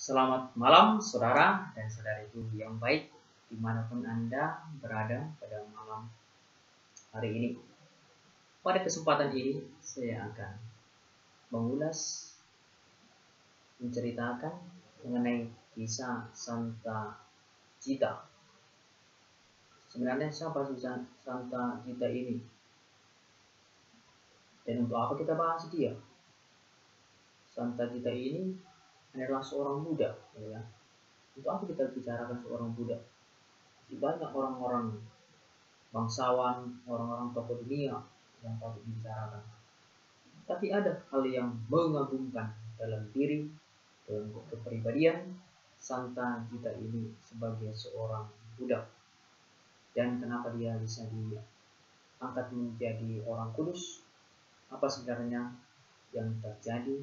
Selamat malam saudara dan saudariku yang baik dimanapun Anda berada pada malam hari ini. Pada kesempatan ini saya akan menceritakan mengenai kisah Santa Gita. Sebenarnya siapa sih Santa Gita ini? Dan untuk apa kita bahas dia? Santa Gita ini adalah seorang Buddha, ya. Untuk apa kita bicarakan seorang Buddha? Banyak orang-orang bangsawan, orang-orang tokoh dunia yang patut dibicarakan. Tapi ada hal yang mengagumkan dalam diri, dalam kepribadian Santa Gita ini sebagai seorang Buddha. Dan kenapa dia bisa diangkat menjadi orang kudus? Apa sebenarnya yang terjadi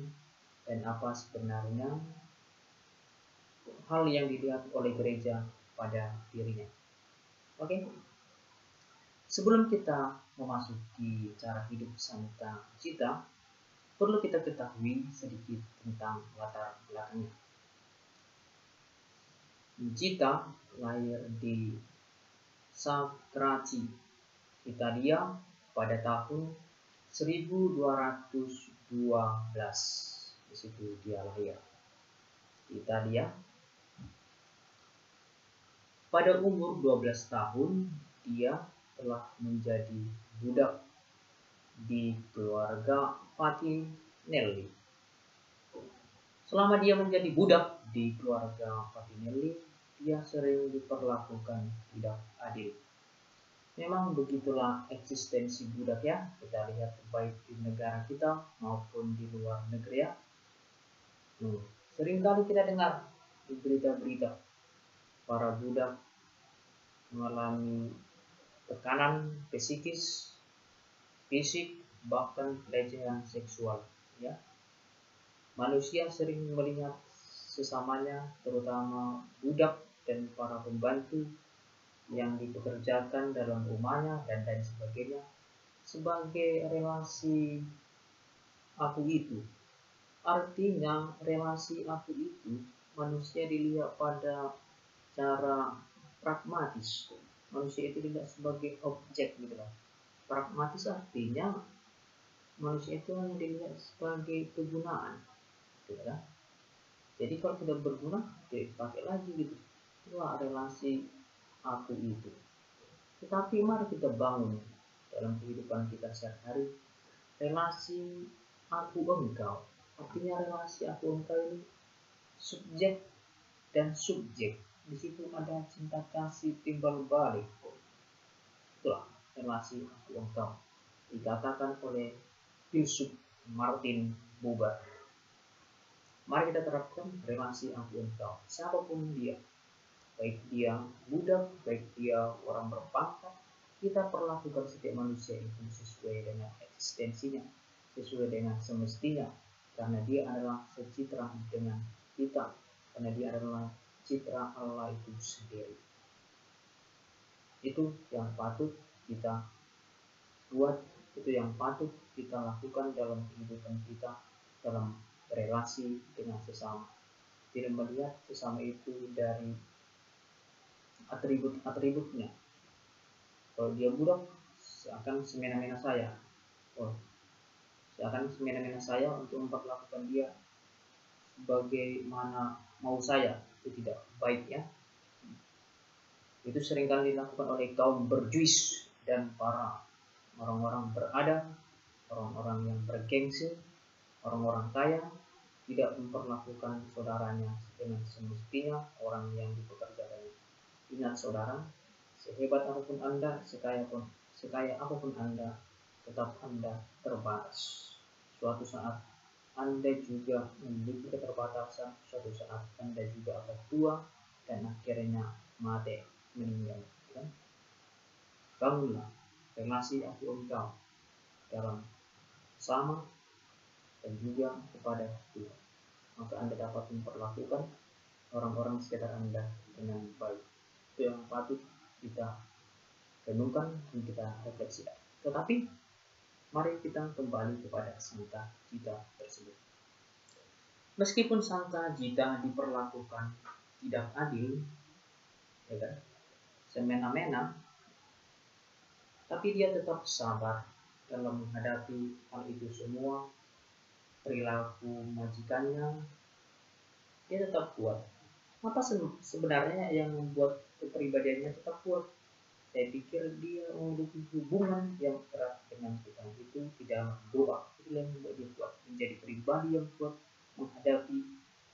dan apa sebenarnya hal yang dilihat oleh gereja pada dirinya. Oke. Sebelum kita memasuki cara hidup Santa Gita, perlu kita ketahui sedikit tentang latar belakangnya. Gita lahir di Sagrati, Italia pada tahun 1212. Di situ dia lahir di Italia. Pada umur 12 tahun dia telah menjadi budak di keluarga Fatinelli. Selama dia menjadi budak di keluarga Fatinelli, dia sering diperlakukan tidak adil. Memang begitulah eksistensi budak, ya. Kita lihat baik di negara kita maupun di luar negeri, ya. Seringkali kita dengar di berita-berita para budak mengalami tekanan psikis, fisik, bahkan pelecehan seksual, ya. Manusia sering melihat sesamanya, terutama budak dan para pembantu yang dipekerjakan dalam rumahnya dan lain sebagainya, sebagai relasi aku itu. Artinya relasi aku itu manusia dilihat pada cara pragmatis. Manusia itu tidak sebagai objek, gitu lah. Pragmatis artinya manusia itu hanya dilihat sebagai kegunaan, gitu lah. Jadi kalau tidak berguna, dipakai lagi, gitu. Itulah relasi aku itu. Tetapi mari kita bangun dalam kehidupan kita sehari-hari relasi aku engkau. Artinya relasi aku engkau ini subjek dan subjek. Di situ ada cinta kasih timbal balik. Itulah relasi aku engkau, dikatakan oleh Filsuf Martin Buber. Mari kita terapkan relasi aku engkau, siapapun dia, baik dia budak, baik dia orang berpangkat, kita perlakukan setiap manusia itu sesuai dengan eksistensinya, sesuai dengan semestinya, karena dia adalah secitra dengan kita, karena dia adalah citra Allah itu sendiri. Itu yang patut kita buat, itu yang patut kita lakukan dalam kehidupan kita, dalam relasi dengan sesama. Tidak melihat sesama itu dari atribut-atributnya. Kalau dia budak, seakan semena-mena saya. Seakan semena-mena saya untuk memperlakukan dia bagaimana mau saya. Itu tidak baik, ya. Itu seringkali dilakukan oleh kaum berjuis dan para orang-orang beradab, orang-orang yang bergengsi, orang-orang kaya, tidak memperlakukan saudaranya dengan semestinya, orang yang dipekerjakan. Ingat saudara, sehebat apapun Anda, sekaya apapun Anda, tetap Anda terbatas. Suatu saat Anda juga memiliki keterbatasan, suatu saat Anda juga akan tua dan akhirnya mati, meninggal. Bangunlah relasi aku engkau dalam sama dan juga kepada Tuhan, maka Anda dapat memperlakukan orang-orang sekitar Anda dengan baik. Itu yang patut kita renungkan dan kita refleksikan. Tetapi mari kita kembali kepada Santa Gita tersebut. Meskipun Santa Gita diperlakukan tidak adil, ya kan, semena-mena, tapi dia tetap sabar dalam menghadapi hal itu semua. Perilaku majikannya, dia tetap kuat. Apa sebenarnya yang membuat kepribadiannya tetap kuat? Saya pikir dia memiliki hubungan yang erat dengan Tuhan itu di dalam doa. Itu yang membuat dia kuat, menjadi pribadi yang kuat menghadapi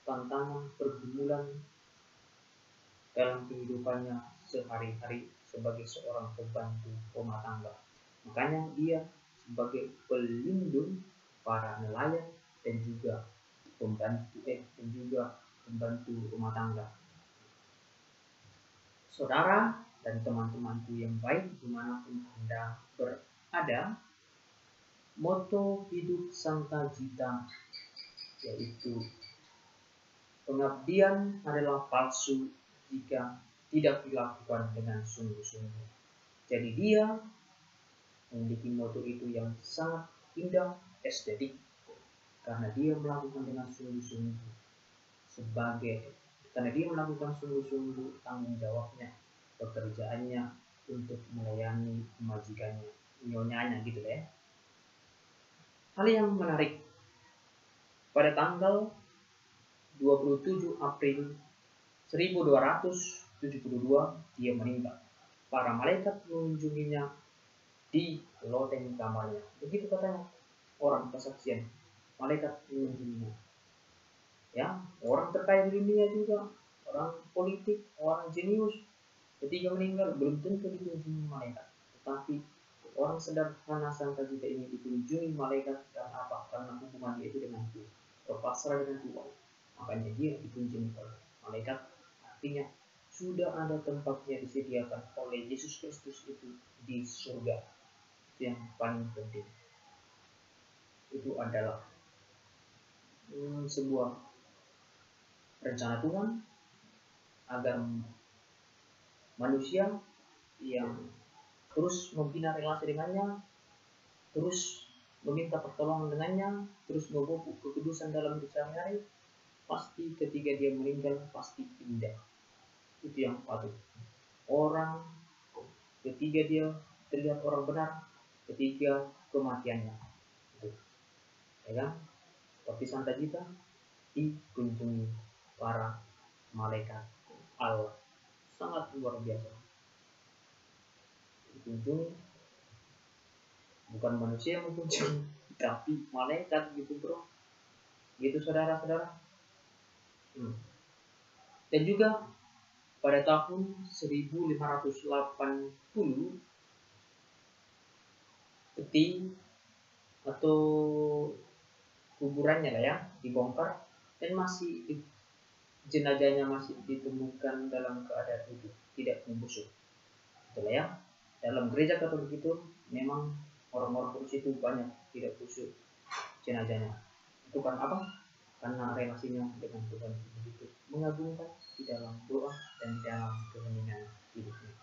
tantangan pergumulan dalam kehidupannya sehari-hari sebagai seorang pembantu rumah tangga. Makanya dia sebagai pelindung para nelayan dan juga pembantu rumah tangga. Saudara dan teman-temanku yang baik dimanapun Anda berada, moto hidup Santa Gita yaitu pengabdian adalah palsu jika tidak dilakukan dengan sungguh-sungguh. Jadi dia memiliki moto itu yang sangat indah, estetik, karena dia melakukan dengan sungguh-sungguh karena dia melakukan sungguh-sungguh tanggung jawabnya, pekerjaannya untuk melayani majikannya, nyonyanya gitu ya. Hal yang menarik, pada tanggal 27 April 1272 dia meninggal. Para malaikat mengunjunginya di loteng kamarnya. Begitu katanya orang kesaksian, malaikat mengunjunginya. Ya, orang terkaya di dunia juga, orang politik, orang jenius, ketika meninggal belum tentu dikunjungi malaikat. Tetapi orang sederhana Santa Gita ini dikunjungi malaikat karena apa? Karena hubungan dia itu dengan Tuhan, berpasrah dengan Tuhan. Makanya dia dikunjungi oleh malaikat. Artinya sudah ada tempatnya disediakan oleh Yesus Kristus itu di surga. Itu yang paling penting. Itu adalah sebuah rencana Tuhan agar manusia yang terus membina relasi dengannya, terus meminta pertolongan dengannya, terus memupuk kekudusan dalam hidup sehari-hari, pasti ketika dia meninggal pasti indah. Itu yang patut. Orang ketika dia terlihat orang benar ketika kematiannya, ya kan? Seperti Santa Gita dikunjungi para malaikat Allah, sangat luar biasa. Dikunjungi bukan manusia yang mengunjungi, tapi malaikat gitu bro, gitu saudara-saudara. Dan juga pada tahun 1580 peti atau kuburannya lah ya dibongkar dan jenazahnya masih ditemukan dalam keadaan hidup, tidak membusuk. Itulah ya, dalam gereja Katolik itu memang orang-orang kudus itu banyak tidak busuk jenazahnya. Itu kan apa? Karena relasinya dengan Tuhan begitu mengagumkan di dalam doa dan di dalam keheningan hidupnya.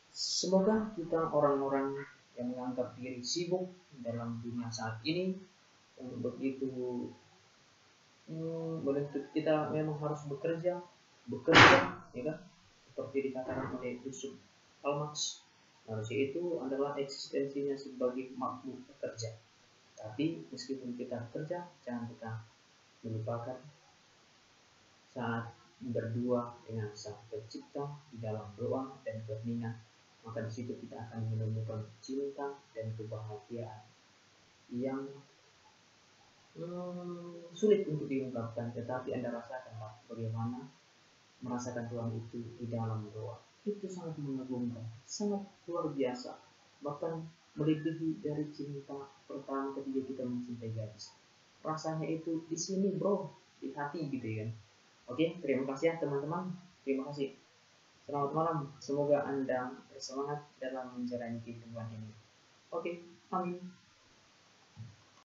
Semoga kita orang-orang yang menganggap diri sibuk dalam dunia saat ini begitu menuntut kita memang harus bekerja, ya kan? Seperti dikatakan oleh Yusuf Al-Maks, manusia itu adalah eksistensinya sebagai makhluk pekerja. Tapi meskipun kita bekerja, jangan kita melupakan saat berdua dengan Sang Pencipta di dalam doa dan keheningan. Maka di situ kita akan menemukan cinta dan kebahagiaan yang sulit untuk diungkapkan, tetapi Anda rasakanlah bagaimana merasakan Tuhan itu di dalam doa. Itu sangat mengagumkan, sangat luar biasa, bahkan melebihi dari cinta pertama ketika kita mencintai gadis. Rasanya itu di sini bro, di hati gitu ya kan. Oke, terima kasih ya teman-teman, terima kasih. Selamat malam, semoga Anda bersemangat dalam menjalani kehidupan ini. Oke, amin.